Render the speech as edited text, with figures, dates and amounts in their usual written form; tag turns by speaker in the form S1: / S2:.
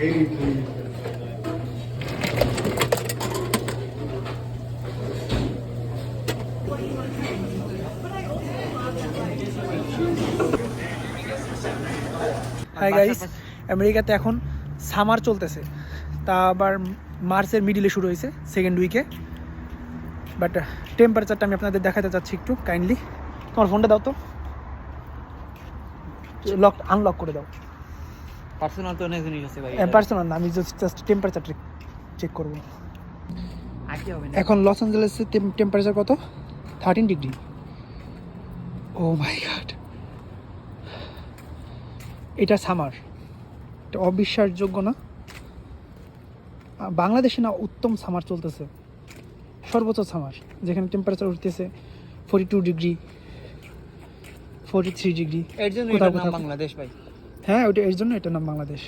S1: Hi guys, আমেরিকাতে এখন summer চলতেছে, তা আবার মার্চের মিডিলে শুরু হয়েছে, সেকেন্ড উইকে। বাট টেম্পারেচারটা আমি আপনাদের দেখাতে চাচ্ছি একটু কাইন্ডলি। তোমার ফোনটা দাও তো, লক আনলক করে দাও।
S2: পার্সোনাল তো অনেক জিনিস আছে ভাই।
S1: পার্সোনাল না, আমি জাস্ট টেম্পারেচারটা চেক করবো। এখন লস অ্যাঞ্জেলেসে টেম্পারেচার কত? 13 ডিগ্রি। ও মাই গড, এটা সামার, এটা অবিশ্বাসযোগ্য না? বাংলাদেশে না উত্তম সামার চলতেছে, সর্বোচ্চ সামার, যেখানে টেম্পারেচার উঠতেছে 42 ডিগ্রি, 43 ডিগ্রি।
S2: এর জন্য বাংলাদেশ ভাই।
S1: হ্যাঁ, ওইটা এর জন্য এটার নাম বাংলাদেশ।